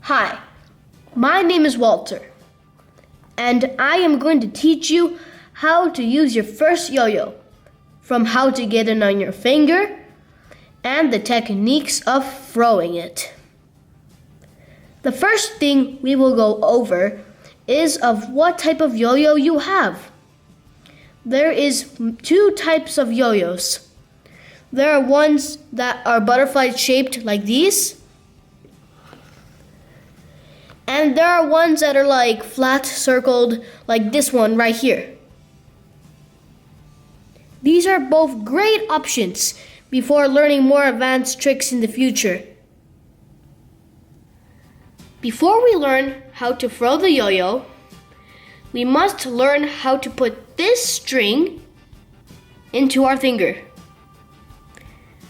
Hi, my name is Walter, and I am going to teach you how to use your first yo-yo, from how to get it on your finger and the techniques of throwing it. The first thing we will go over is of what type of yo-yo you have. There is two types of yo-yos. There are ones that are butterfly shaped like these, and there are ones that are like flat circled like this one right here. These are both great options before learning more advanced tricks in the future. Before we learn how to throw the yo-yo, we must learn how to put this string into our finger.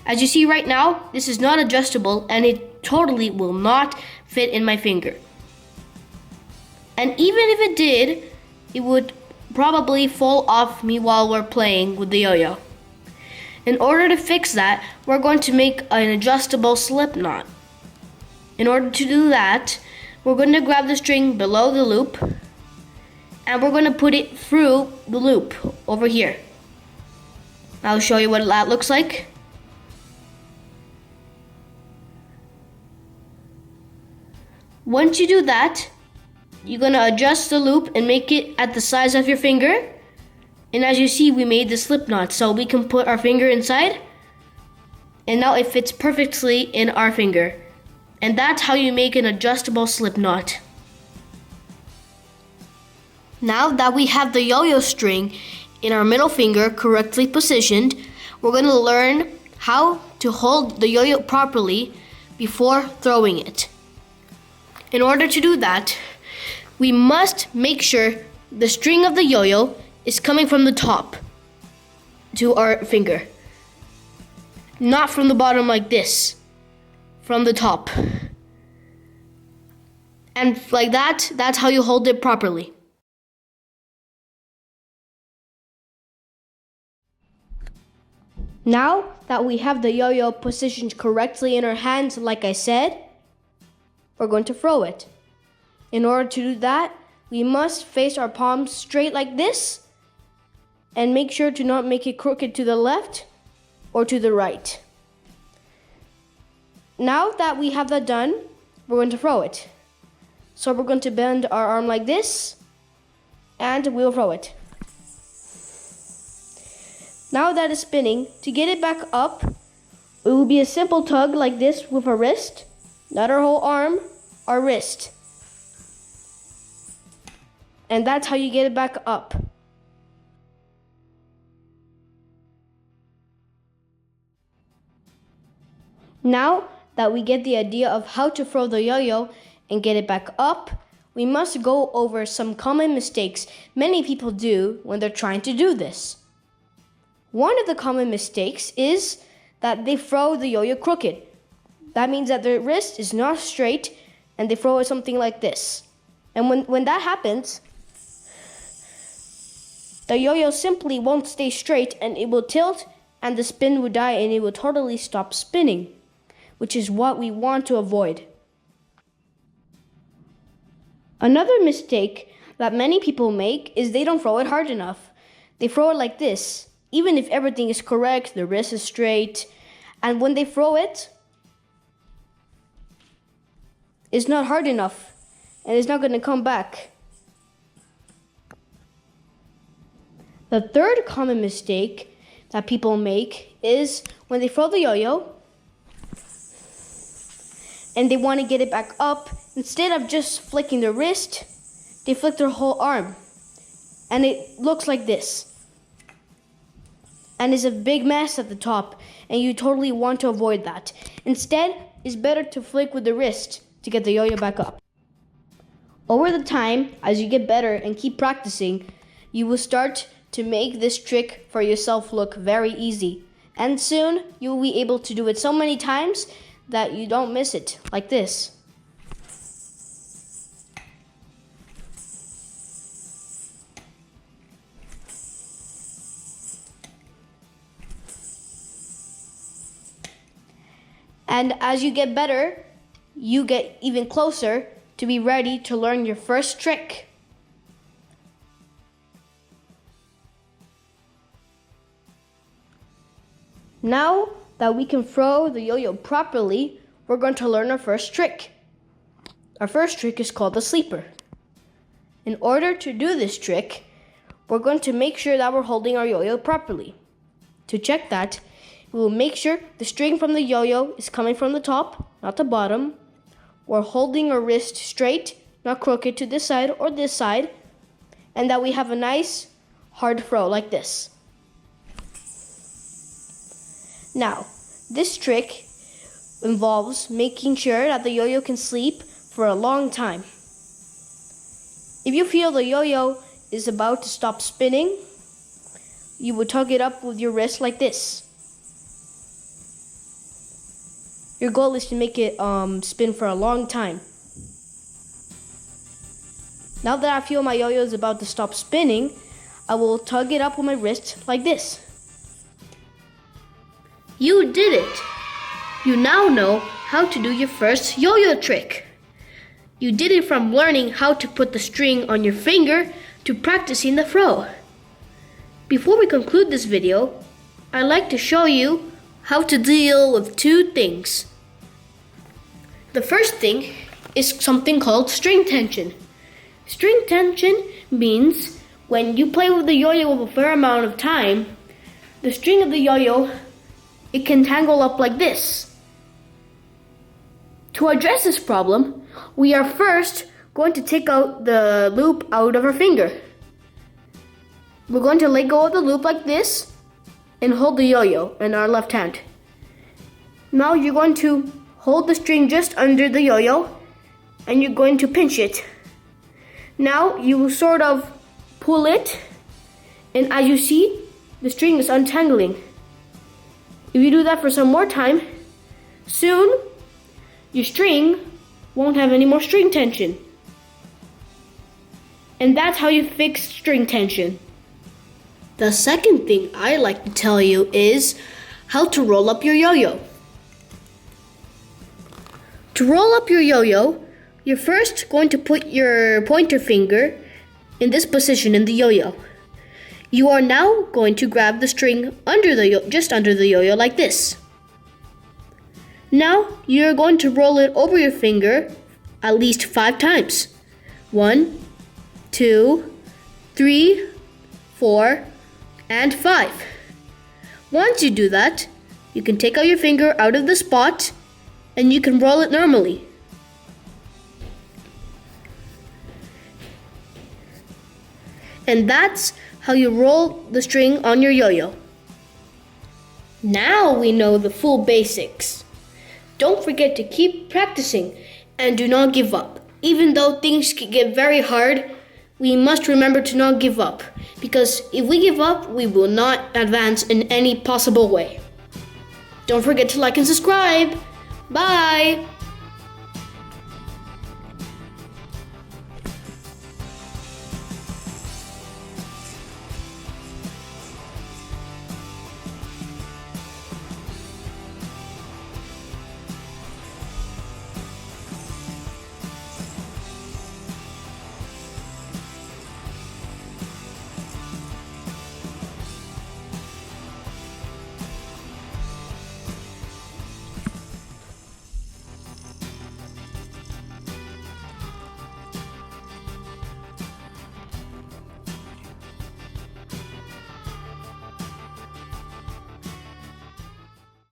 As you see right now, this is not adjustable and it totally will not fit in my finger. And even if it did, it would probably fall off me while we're playing with the yo-yo. In order to fix that, we're going to make an adjustable slip knot. In order to do that, we're going to grab the string below the loop and we're going to put it through the loop over here. I'll show you what that looks like. Once you do that, you're going to adjust the loop and make it at the size of your finger. And as you see, we made the slip knot, so we can put our finger inside. And now it fits perfectly in our finger. And that's how you make an adjustable slip knot. Now that we have the yo-yo string in our middle finger correctly positioned, we're going to learn how to hold the yo-yo properly before throwing it. In order to do that, we must make sure the string of the yo-yo is coming from the top to our finger. Not from the bottom like this, from the top. And like that, that's how you hold it properly. Now that we have the yo-yo positioned correctly in our hands, like I said, we're going to throw it. In order to do that, we must face our palms straight like this and make sure to not make it crooked to the left or to the right. Now that we have that done, we're going to throw it. So we're going to bend our arm like this and we'll throw it. Now that it's spinning, to get it back up, it will be a simple tug like this with our wrist, not our whole arm, our wrist. And that's how you get it back up. Now that we get the idea of how to throw the yo-yo and get it back up, we must go over some common mistakes many people do when they're trying to do this. One of the common mistakes is that they throw the yo-yo crooked. That means that their wrist is not straight and they throw it something like this. And when that happens, the yo-yo simply won't stay straight and it will tilt and the spin will die and it will totally stop spinning, which is what we want to avoid. Another mistake that many people make is they don't throw it hard enough. They throw it like this, even if everything is correct, the wrist is straight, and when they throw it, it's not hard enough and it's not going to come back. The third common mistake that people make is when they throw the yo-yo and they want to get it back up, instead of just flicking their wrist, they flick their whole arm. And it looks like this. And it's a big mess at the top, and you totally want to avoid that. Instead, it's better to flick with the wrist to get the yo-yo back up. Over the time, as you get better and keep practicing, you will start to make this trick for yourself look very easy. And soon, you will be able to do it so many times that you don't miss it, like this. And as you get better, you get even closer to be ready to learn your first trick. Now that we can throw the yo-yo properly, we're going to learn our first trick. Our first trick is called the sleeper. In order to do this trick, we're going to make sure that we're holding our yo-yo properly. To check that, we will make sure the string from the yo-yo is coming from the top, not the bottom. We're holding our wrist straight, not crooked to this side or this side, and that we have a nice hard throw like this. Now, this trick involves making sure that the yo-yo can sleep for a long time. If you feel the yo-yo is about to stop spinning, you would tug it up with your wrist like this. Your goal is to make it spin for a long time. Now that I feel my yo-yo is about to stop spinning, I will tug it up with my wrist like this. You did it! You now know how to do your first yo-yo trick. You did it from learning how to put the string on your finger to practicing the throw. Before we conclude this video, I'd like to show you how to deal with two things. The first thing is something called string tension. String tension means when you play with the yo-yo with a fair amount of time, the string of the yo-yo, it can tangle up like this. To address this problem, we are first going to take out the loop out of our finger. We're going to let go of the loop like this and hold the yo-yo in our left hand. Now you're going to hold the string just under the yo-yo and you're going to pinch it. Now you sort of pull it, and as you see, the string is untangling. If you do that for some more time, soon your string won't have any more string tension. And that's how you fix string tension. The second thing I like to tell you is how to roll up your yo-yo. To roll up your yo-yo, you're first going to put your pointer finger in this position in the yo-yo. You are now going to grab the string just under the yo-yo like this. Now you're going to roll it over your finger at least 5 times. 1, 2, 3, 4, and 5. Once you do that, you can take out your finger out of the spot and you can roll it normally. And that's how you roll the string on your yo-yo. Now we know the full basics. Don't forget to keep practicing and do not give up. Even though things can get very hard, we must remember to not give up, because if we give up, we will not advance in any possible way. Don't forget to like and subscribe. Bye!